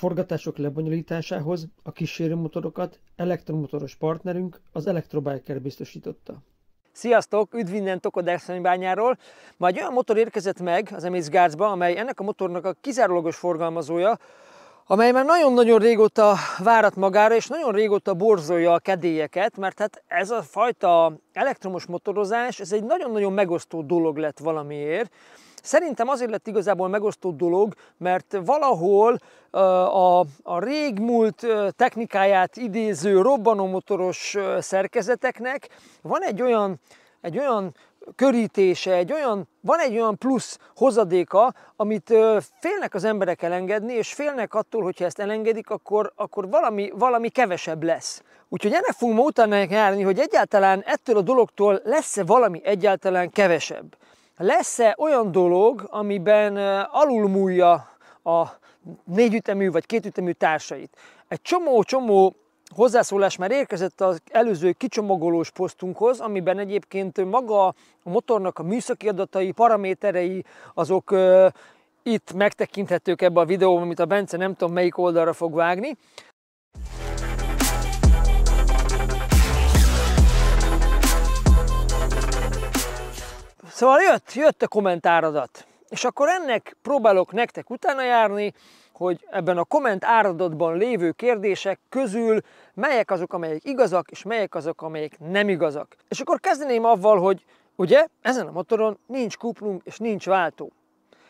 forgatások lebonyolításához a kísérőmotorokat elektromotoros partnerünk, az Electrobiker biztosította. Sziasztok! Üdv innen Tokodárszanybányáról! Ma egy olyan motor érkezett meg az Amice Guardsba, amely ennek a motornak a kizárólagos forgalmazója, amely már nagyon-nagyon régóta várat magára, és nagyon régóta borzolja a kedélyeket, mert hát ez a fajta elektromos motorozás, ez egy nagyon-nagyon megosztó dolog lett valamiért. Szerintem azért lett igazából megosztó dolog, mert valahol a régmúlt technikáját idéző robbanómotoros szerkezeteknek van egy olyan körítése, van egy olyan plusz hozadéka, amit félnek az emberek elengedni, és félnek attól, hogyha ezt elengedik, akkor valami kevesebb lesz. Úgyhogy ennek fogunk ma utána járni, hogy egyáltalán ettől a dologtól lesz-e valami egyáltalán kevesebb. Lesz-e olyan dolog, amiben alulmúlja a 4 ütemű vagy 2 ütemű társait? Egy csomó hozzászólás már érkezett az előző kicsomagolós posztunkhoz, amiben egyébként maga a motornak a műszaki adatai, paraméterei, azok itt megtekinthetők ebbe a videóban, amit a Bence nem tudom melyik oldalra fog vágni. Szóval jött a kommentáradat, és akkor ennek próbálok nektek utána járni, hogy ebben a komment áradatban lévő kérdések közül melyek azok, amelyek igazak, és melyek azok, amelyek nem igazak. És akkor kezdeném avval, hogy ugye ezen a motoron nincs kuplung és nincs váltó.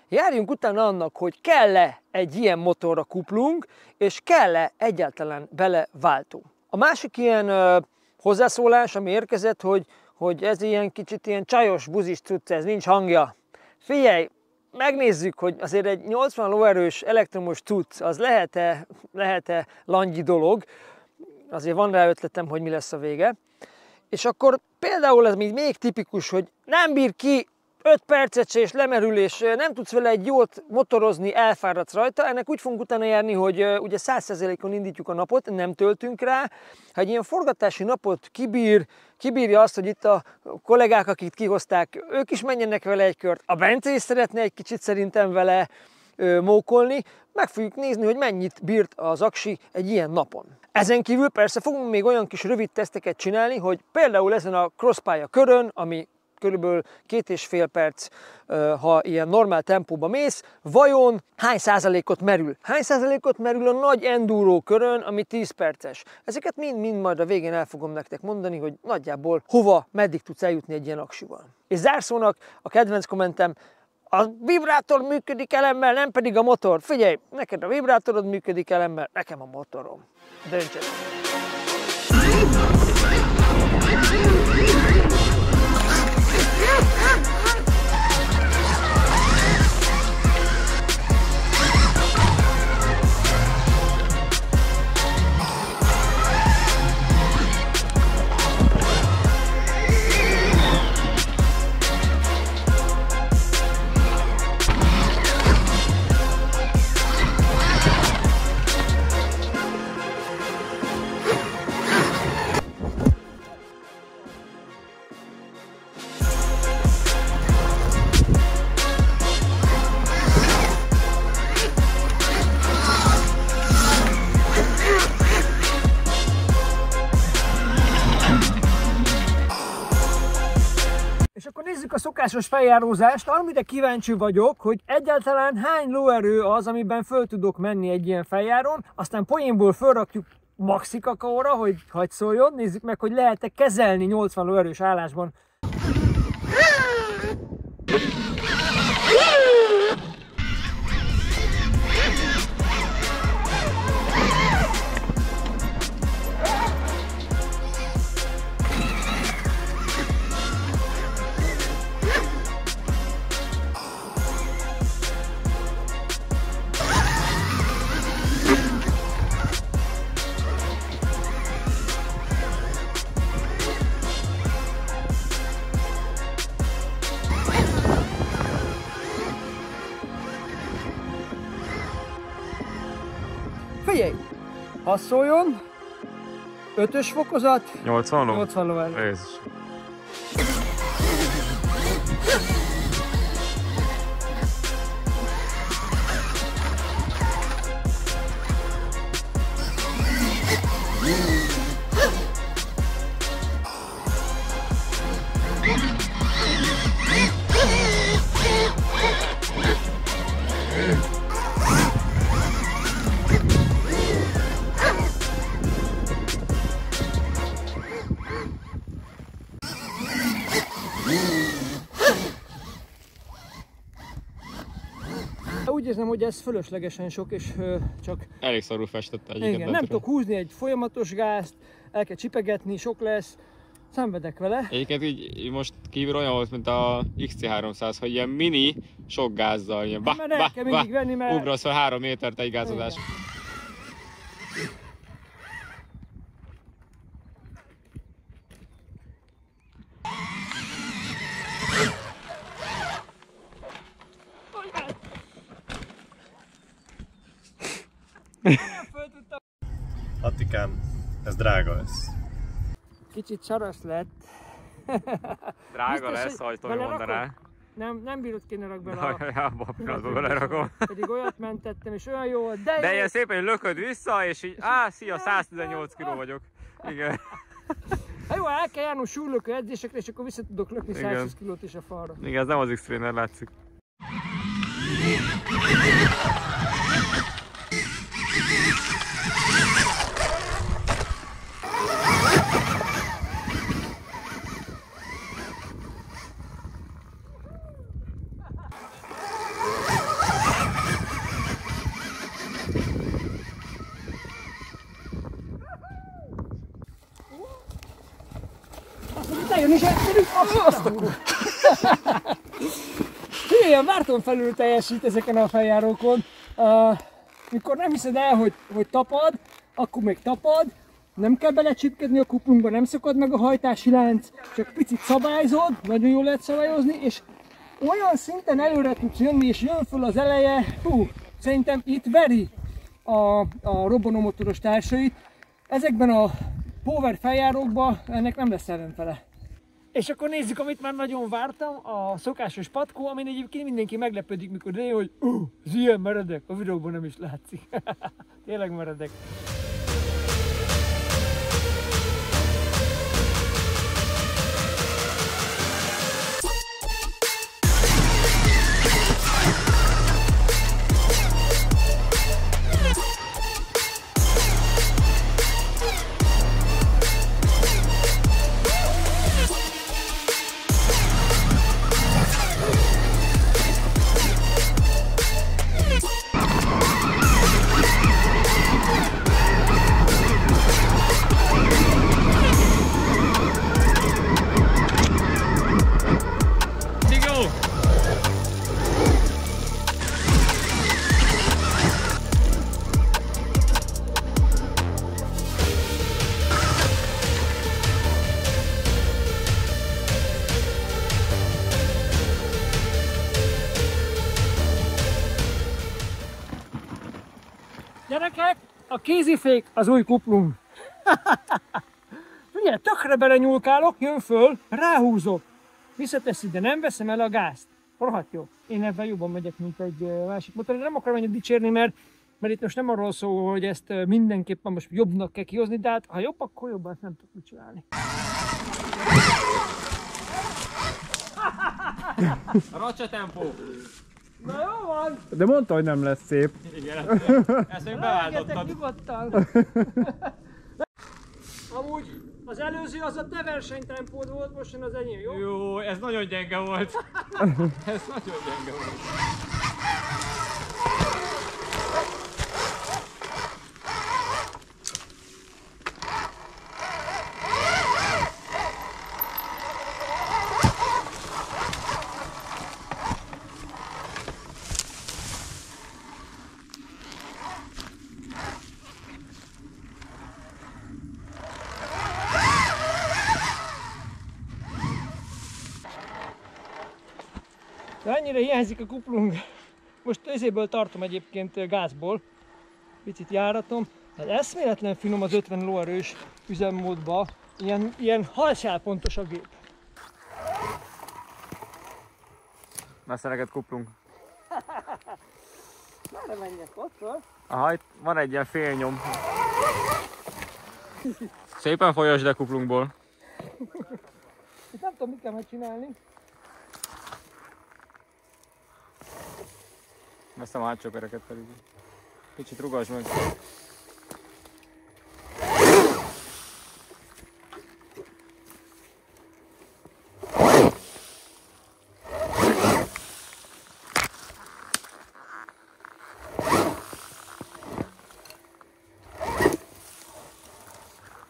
Járjunk utána annak, hogy kell-e egy ilyen motorra kuplung, és kell-e egyáltalán bele váltó. A másik ilyen hozzászólás, ami érkezett, hogy ez ilyen kicsit ilyen csajos, buzis cucc, ez nincs hangja. Figyelj, megnézzük, hogy azért egy 80 lóerős elektromos cucc, az lehet-e langyi dolog. Azért van rá ötletem, hogy mi lesz a vége. És akkor például ez még tipikus, hogy nem bír ki 5 percet se, és lemerül, és nem tudsz vele egy jót motorozni, elfáradsz rajta. Ennek úgy fogunk utána járni, hogy ugye 100%-on indítjuk a napot, nem töltünk rá. Ha egy ilyen forgatási napot kibírja azt, hogy itt a kollégák, akik kihozták, ők is menjenek vele egy kört. A Bence is szeretne egy kicsit szerintem vele mókolni. Meg fogjuk nézni, hogy mennyit bírt az aksi egy ilyen napon. Ezen kívül persze fogunk még olyan kis rövid teszteket csinálni, hogy például ezen a crosspálya körön, ami körülbelül 2,5 perc, ha ilyen normál tempóba mész, vajon hány százalékot merül? Hány százalékot merül a nagy enduro körön, ami 10 perces? Ezeket mind majd a végén el fogom nektek mondani, hogy nagyjából hova, meddig tudsz eljutni egy ilyen aksival. És zárszónak a kedvenc kommentem, a vibrátor működik elemmel, nem pedig a motor. Figyelj, neked a vibrátorod működik elemmel, nekem a motorom. Dönts el! És akkor nézzük a szokásos feljárózást, amire kíváncsi vagyok, hogy egyáltalán hány lóerő az, amiben föl tudok menni egy ilyen feljáron, aztán poénból fölrakjuk maxi kakaóra, hogy hadd szóljon, nézzük meg, hogy lehet-e kezelni 80 lóerős állásban. Figyelj! Passzoljon! 5-ös fokozat. 80 ló? 80 ló. Jézus. Úgy érzem, hogy ez fölöslegesen sok, és csak... Elég szarul festett egyiket. Igen, nem tudok húzni egy folyamatos gázt, el kell csipegetni, sok lesz, szenvedek vele. Egyébként így most kívül olyan volt, mint a XC300, hogy ilyen mini, sok gázzal, ilyen mert el kell mindig venni, mert... ugrasz fel 3 métert egy gázadás. Igen. Attikám, ez drága lesz. Kicsit saras lett. Drága lesz, ahogy Tomi mondaná. Nem bírod kéne rak bele abba a pillanatban belerakom. Pedig olyat mentettem, és olyan jó volt, de ilyen szépen, hogy lököd vissza, és így, szia, 118 kg vagyok. Igen. Hát jó, el kell járnom súlylökő edzésekre, és akkor vissza tudok lökni 120 kg-t is a falra. Igen, ez nem az X-Trainer látszik. Ilyen várton felül teljesít ezeken a feljárókon. Mikor nem hiszed el, hogy tapad, akkor még tapad, nem kell belecsipkedni a kuplungba, nem szakad meg a hajtási lánc, csak picit szabályzod, nagyon jól lehet szabályozni, és olyan szinten előre tudsz jönni, és jön föl az eleje, szerintem itt veri a robbanómotoros társait. Ezekben a power feljárókban ennek nem lesz ellenfele. És akkor nézzük, amit már nagyon vártam, a szokásos patkó, amin egyébként mindenki meglepődik, mikor dé, hogy ez ilyen meredek, a videóban nem is látszik. Tényleg meredek. Gyerekek, a kézifék az új kuplung. Ugye, tökre belenyúlkálok, jön föl, ráhúzok. Visszateszi, de nem veszem el a gázt. Rohadt jó. Én ebben jobban megyek, mint egy másik motor. Nem akarom annyit dicsérni, mert itt most nem arról szól, hogy ezt mindenképpen most jobbnak kell kihozni, de hát ha jobb, akkor jobban ezt nem tudok mit csinálni. Racsa tempó! Na jó van! De mondta, hogy nem lesz szép. Igen, ezt még beváltottad. Nyugodtan. Amúgy az előző az a te versenytempód volt, most jön az enyém, jó? Jó, ez nagyon gyenge volt. Ez nagyon gyenge volt. De annyira hiányzik a kuplung. Most ezéből tartom egyébként gázból. Picit járatom. Hát eszméletlen finom az 50 lóerős üzemmódba. Ilyen halsálpontos a gép. Messze neked kuplunk. Merre menjek? Ott föl? Aha, itt van egy ilyen félnyom. Szépen folyasd a kuplunkból. Itt nem tudom, mit kell megcsinálni. Veszem a hátsó kereket pedig. Kicsit rugasd meg.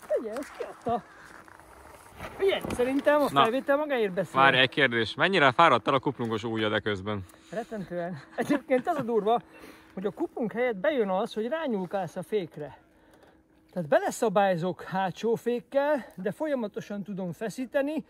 Figyelj, ez kiadta. Figyelj, szerintem a felvétel magáért beszél. Várj, egy kérdés. Mennyire fáradt el a kuplungos ujjad közben? Rettentően. Egyébként az a durva, hogy a kuplung helyett bejön az, hogy rányúlkálsz a fékre. Tehát beleszabályzok hátsó fékkel, de folyamatosan tudom feszíteni,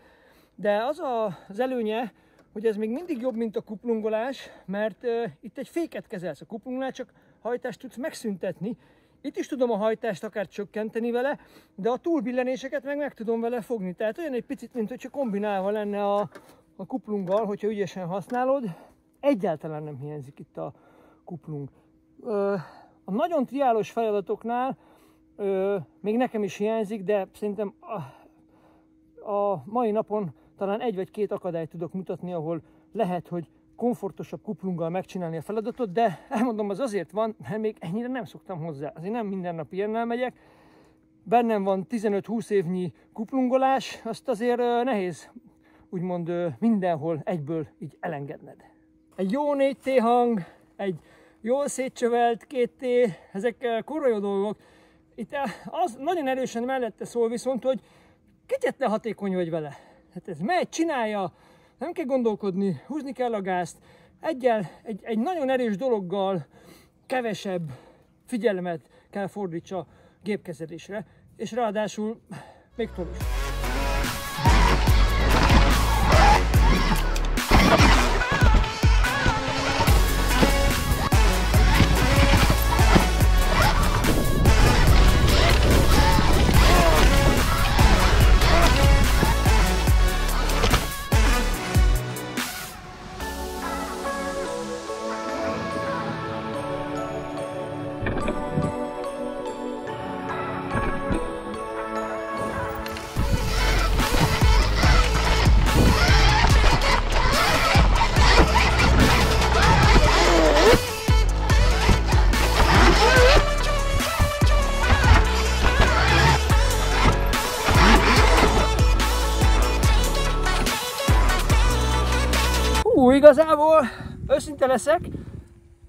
de az az előnye, hogy ez még mindig jobb, mint a kuplungolás, mert itt egy féket kezelsz. A kuplungnál csak hajtást tudsz megszüntetni. Itt is tudom a hajtást akár csökkenteni vele, de a túlbillenéseket meg tudom vele fogni. Tehát olyan egy picit, mint hogyha kombinálva lenne a kuplunggal, hogyha ügyesen használod. Egyáltalán nem hiányzik itt a kuplung. A nagyon triálos feladatoknál még nekem is hiányzik, de szerintem a mai napon talán egy vagy két akadályt tudok mutatni, ahol lehet, hogy komfortosabb kuplunggal megcsinálni a feladatot, de elmondom, az azért van, mert még ennyire nem szoktam hozzá. Azért nem minden nap ilyennel megyek. Bennem van 15-20 évnyi kuplungolás, azt azért nehéz úgymond mindenhol egyből így elengedned. Egy jó 4T hang, egy jól szétcsövelt 2T, ezek kurva jó dolgok. Itt az nagyon erősen mellette szól viszont, hogy kegyetlen hatékony vagy vele. Hát ez megy, csinálja, nem kell gondolkodni, húzni kell a gázt. Egy nagyon erős dologgal kevesebb figyelmet kell fordítsa a gépkezelésre, és ráadásul még tovább is. Igazából őszinte leszek,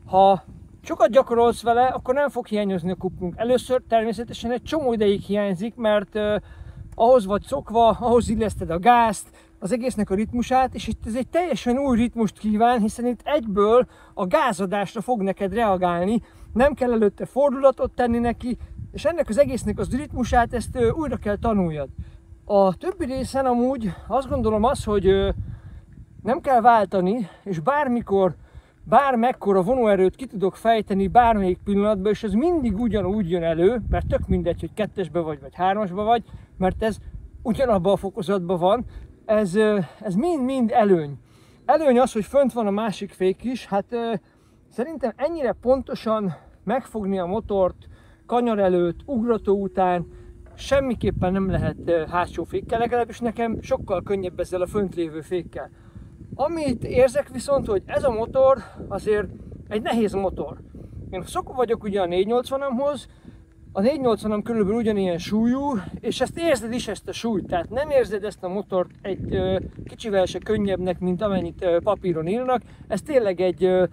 ha sokat gyakorolsz vele, akkor nem fog hiányozni a kuplung. Először természetesen egy csomó ideig hiányzik, mert ahhoz vagy szokva, ahhoz illeszted a gázt, az egésznek a ritmusát, és itt ez egy teljesen új ritmust kíván, hiszen itt egyből a gázadásra fog neked reagálni, nem kell előtte fordulatot tenni neki, és ennek az egésznek az ritmusát ezt újra kell tanuljad. A többi részen amúgy azt gondolom hogy nem kell váltani, és bármikor, bármekkora vonóerőt ki tudok fejteni bármelyik pillanatban, és ez mindig ugyanúgy jön elő, mert tök mindegy, hogy 2-esbe vagy 3-asba vagy, mert ez ugyanabban a fokozatban van, ez mind-mind előny. Előny az, hogy fönt van a másik fék is, hát szerintem ennyire pontosan megfogni a motort kanyar előtt, ugrató után semmiképpen nem lehet hátsó fékkel, legalábbis nekem sokkal könnyebb ezzel a fönt lévő fékkel. Amit érzek viszont, hogy ez a motor azért egy nehéz motor. Én szokva vagyok ugye a 480-amhoz, a 480-am körülbelül ugyanilyen súlyú, és ezt érzed is, ezt a súlyt. Tehát nem érzed ezt a motort egy kicsivel se könnyebbnek, mint amennyit papíron írnak. Ez tényleg egy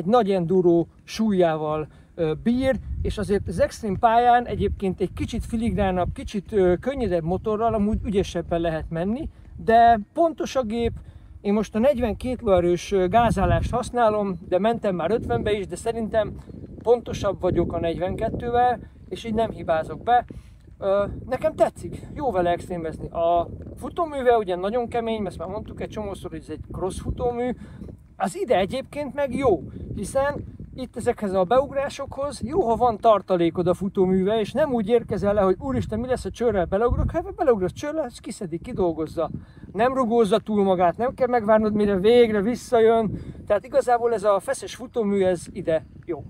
nagy enduro súlyával bír, és azért az Extreme pályán egyébként egy kicsit filigránabb, kicsit könnyedebb motorral amúgy ügyesebben lehet menni, de pontos a gép. Én most a 42 lóerős gázállást használom, de mentem már 50-be is, de szerintem pontosabb vagyok a 42-vel, és így nem hibázok be. Nekem tetszik, jó vele extrémezni. A futóműve ugye nagyon kemény, ezt már mondtuk egy csomószor, hogy ez egy cross futómű. Az ide egyébként meg jó, hiszen itt ezekhez a beugrásokhoz jó, ha van tartalékod a futóműve, és nem úgy érkezel le, hogy úristen, mi lesz a csőrrel, beleugrok, hát beleugrasz csőrrel, és kiszedi, kidolgozza. Nem rugózza túl magát, nem kell megvárnod, mire végre visszajön. Tehát igazából ez a feszes futómű, ez ide jó.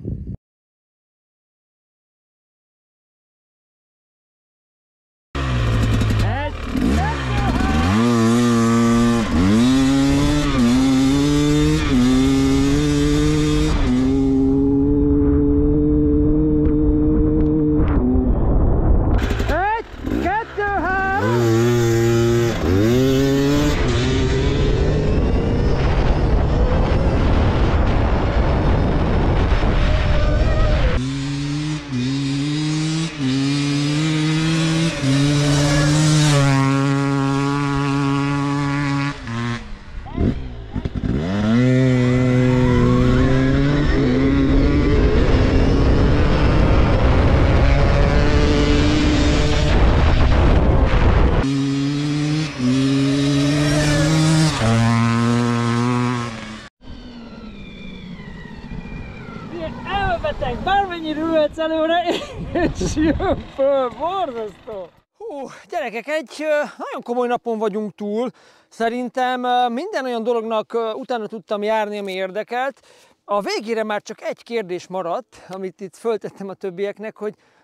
mennyire ülhetsz előre, és jön föl, borzasztó! Hú, gyerekek, egy nagyon komoly napon vagyunk túl. Szerintem minden olyan dolognak utána tudtam járni, ami érdekelt. A végére már csak egy kérdés maradt, amit itt föltettem a többieknek,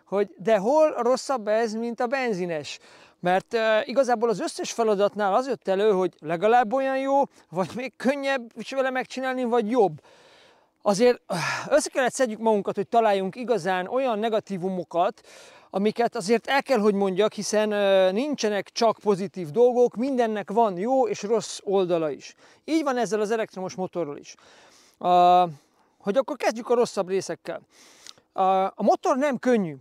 hogy de hol rosszabb ez, mint a benzines? Mert igazából az összes feladatnál az jött elő, hogy legalább olyan jó, vagy még könnyebb is vele megcsinálni, vagy jobb. Azért össze kellett szedjük magunkat, hogy találjunk igazán olyan negatívumokat, amiket azért el kell, hogy mondjak, hiszen nincsenek csak pozitív dolgok, mindennek van jó és rossz oldala is. Így van ezzel az elektromos motorral is. Hogy akkor kezdjük a rosszabb részekkel. A motor nem könnyű.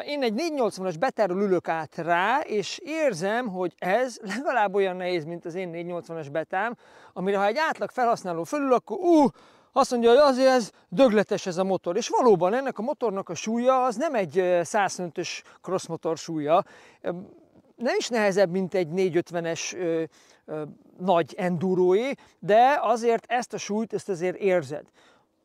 Én egy 480-as betáról ülök át rá, és érzem, hogy ez legalább olyan nehéz, mint az én 480-as betám, amire ha egy átlag felhasználó fölül, akkor azt mondja, hogy azért ez dögletes ez a motor. És valóban ennek a motornak a súlya az nem egy 105-ös crossmotor súlya, nem is nehezebb, mint egy 450-es nagy enduróé, de azért ezt a súlyt, ezt azért érzed.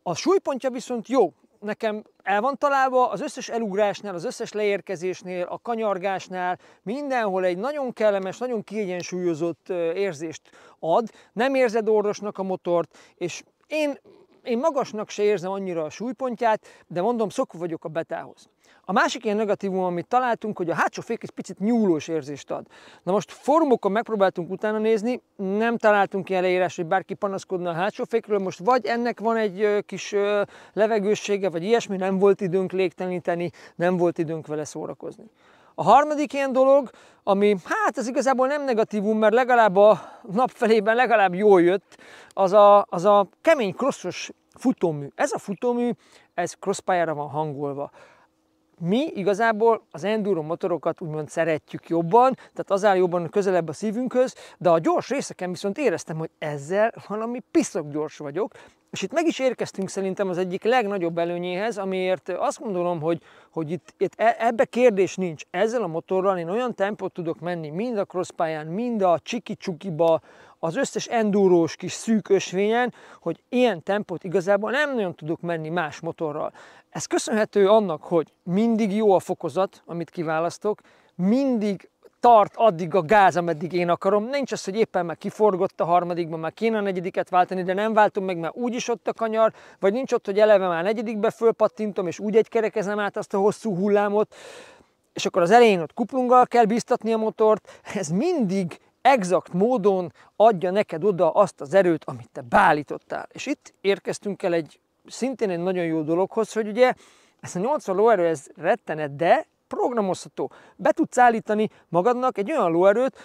A súlypontja viszont jó. Nekem el van találva az összes elugrásnál, az összes leérkezésnél, a kanyargásnál, mindenhol egy nagyon kellemes, nagyon kiegyensúlyozott érzést ad. Nem érzed orrosnak a motort, és én magasnak se érzem annyira a súlypontját, de mondom, szokva vagyok a betához. A másik ilyen negatívum, amit találtunk, hogy a hátsó fék egy picit nyúlós érzést ad. Na most fórumokon megpróbáltunk utána nézni, nem találtunk ilyen leírás, hogy bárki panaszkodna a hátsó fékről, most vagy ennek van egy kis levegőssége, vagy ilyesmi, nem volt időnk légteleníteni, nem volt időnk vele szórakozni. A harmadik ilyen dolog, ami hát ez igazából nem negatívum, mert legalább a nap felében legalább jól jött, az a kemény crossos futómű. Ez a futómű, ez crosspályára van hangolva. Mi igazából az enduro motorokat úgymond szeretjük jobban, tehát az áll jobban közelebb a szívünkhöz, de a gyors részeken viszont éreztem, hogy ezzel valami piszok gyors vagyok, és itt meg is érkeztünk szerintem az egyik legnagyobb előnyéhez, amiért azt gondolom, hogy itt ebbe kérdés nincs. Ezzel a motorral én olyan tempót tudok menni, mind a crosspályán, mind a csiki-csukiba, az összes endurós kis szűk ösvényen, hogy ilyen tempót igazából nem nagyon tudok menni más motorral. Ez köszönhető annak, hogy mindig jó a fokozat, amit kiválasztok, mindig tart addig a gáz, ameddig én akarom. Nincs az, hogy éppen már kiforgott a harmadikban, már kéne a negyediket váltani, de nem váltom meg, mert úgyis ott a kanyar, vagy nincs ott, hogy eleve már negyedikbe fölpattintom, és úgy egy kerekezem át azt a hosszú hullámot, és akkor az elején ott kuplunggal kell bíztatni a motort. Ez mindig exakt módon adja neked oda azt az erőt, amit te beállítottál. És itt érkeztünk el szintén egy nagyon jó dologhoz, hogy ugye ez a 80 lóerő, ez rettenet, de programozható. Be tudsz állítani magadnak egy olyan lóerőt,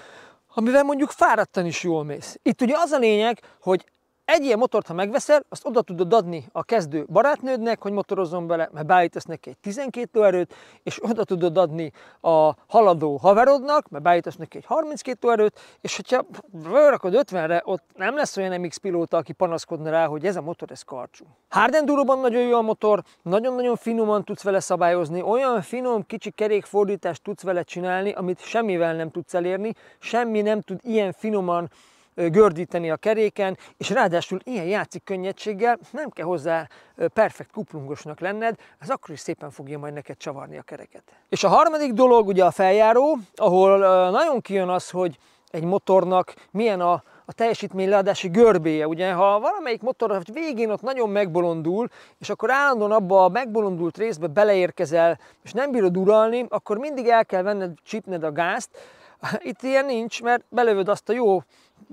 amivel mondjuk fáradtan is jól mész. Itt ugye az a lényeg, hogy egy ilyen motort, ha megveszel, azt oda tudod adni a kezdő barátnődnek, hogy motorozzon bele, mert beállítasz neki egy 12 lóerőt, és oda tudod adni a haladó haverodnak, mert beállítasz neki egy 32 lóerőt, és hogyha rakod 50-re, ott nem lesz olyan MX pilóta, aki panaszkodna rá, hogy ez a motor, ez karcsú. Hard enduroban nagyon jó a motor, nagyon-nagyon finoman tudsz vele szabályozni, olyan finom, kicsi kerékfordítást tudsz vele csinálni, amit semmivel nem tudsz elérni, semmi nem tud ilyen finoman gördíteni a keréken, és ráadásul ilyen játszik könnyedséggel, nem kell hozzá perfekt kuplungosnak lenned, ez akkor is szépen fogja majd neked csavarni a kereket. És a harmadik dolog ugye a feljáró, ahol nagyon kijön az, hogy egy motornak milyen a teljesítményleadási görbéje. Ugye, ha valamelyik motor a végén ott nagyon megbolondul, és akkor állandóan abba a megbolondult részbe beleérkezel, és nem bírod uralni, akkor mindig el kell venned, csípned a gázt. Itt ilyen nincs, mert belövöd azt a jó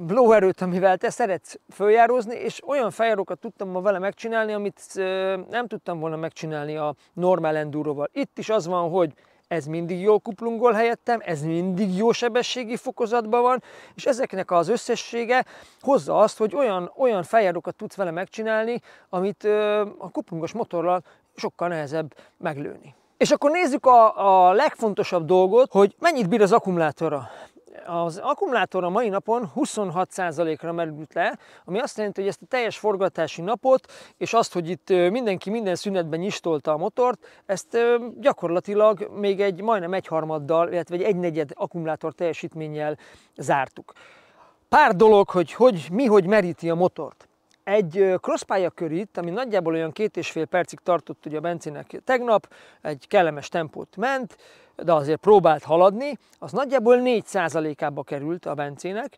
lóerőt, amivel te szeretsz följárózni, és olyan feljárókat tudtam ma vele megcsinálni, amit nem tudtam volna megcsinálni a normál enduroval. Itt is az van, hogy ez mindig jól kuplungol helyettem, ez mindig jó sebességi fokozatban van, és ezeknek az összessége hozza azt, hogy olyan feljárókat tudsz vele megcsinálni, amit a kuplungos motorral sokkal nehezebb meglőni. És akkor nézzük a legfontosabb dolgot, hogy mennyit bír az akkumulátora. Az akkumulátor a mai napon 26%-ra merült le, ami azt jelenti, hogy ezt a teljes forgatási napot, és azt, hogy itt mindenki minden szünetben nyistolta a motort, ezt gyakorlatilag még egy majdnem egyharmaddal, illetve egy egynegyed akkumulátor teljesítménnyel zártuk. Pár dolog, hogy mi hogy meríti a motort. egy crosspályaköri itt, ami nagyjából olyan 2,5 percig tartott ugye a Bencinek tegnap, egy kellemes tempót ment, de azért próbált haladni, az nagyjából 4%-ába került a Bencének.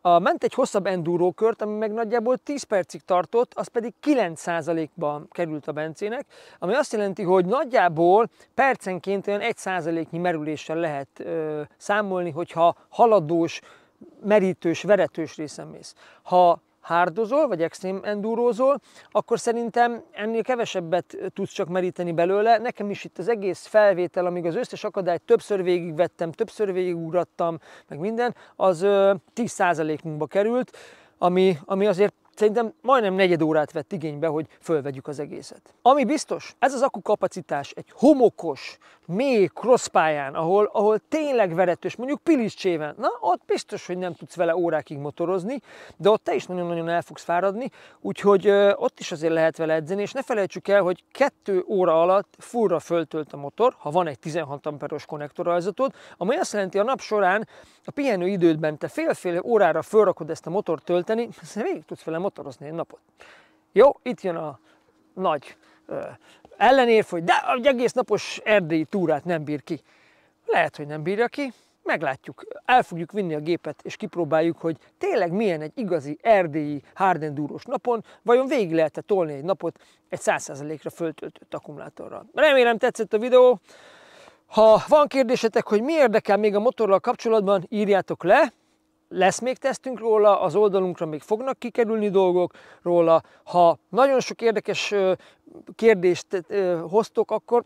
Ment egy hosszabb enduro kört, ami meg nagyjából 10 percig tartott, az pedig 9%-ba került a Bencének, ami azt jelenti, hogy nagyjából percenként olyan 1%-nyi merüléssel lehet számolni, hogyha haladós, merítős, veretős részen mész. Ha hardozol, vagy extrém endurózol, akkor szerintem ennél kevesebbet tudsz csak meríteni belőle. Nekem is itt az egész felvétel, amíg az összes akadályt többször végigvettem, többször végigugrattam, meg minden, az 10%-unkba került, ami azért szerintem majdnem negyed órát vett igénybe, hogy fölvegyük az egészet. Ami biztos, ez az akkukapacitás egy homokos, mély crosspályán, ahol tényleg veretős, mondjuk Piliscséven, na ott biztos, hogy nem tudsz vele órákig motorozni, de ott te is nagyon-nagyon el fogsz fáradni, úgyhogy ott is azért lehet vele edzeni, és ne felejtsük el, hogy 2 óra alatt fullra föltölt a motor, ha van egy 16 amperes konnektorrajzatod, ami azt jelenti, a nap során a pihenő idődben te fél-fél órára fölrakod ezt a motort tölteni, végig tudsz vele motorozni egy napot. Jó, itt jön a nagy ellenérv, hogy de egy egész napos erdélyi túrát nem bír ki. Lehet, hogy nem bírja ki, meglátjuk. El fogjuk vinni a gépet, és kipróbáljuk, hogy tényleg milyen egy igazi erdélyi hard endurós napon, vajon végig lehet-e tolni egy napot egy 100%-ra föltöltött akkumulátorral. Remélem tetszett a videó. Ha van kérdésetek, hogy mi érdekel még a motorral kapcsolatban, írjátok le. Lesz még tesztünk róla, az oldalunkra még fognak kikerülni dolgok róla. Ha nagyon sok érdekes kérdést hoztok, akkor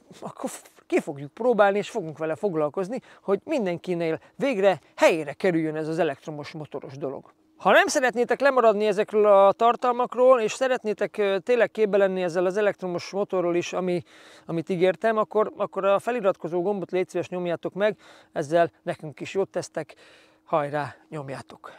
ki fogjuk próbálni, és fogunk vele foglalkozni, hogy mindenkinél végre helyére kerüljön ez az elektromos motoros dolog. Ha nem szeretnétek lemaradni ezekről a tartalmakról, és szeretnétek tényleg képbe lenni ezzel az elektromos motorról is, amit ígértem, akkor a feliratkozó gombot légy szíves nyomjátok meg, ezzel nekünk is jót tesztek. Hajrá, nyomjátok!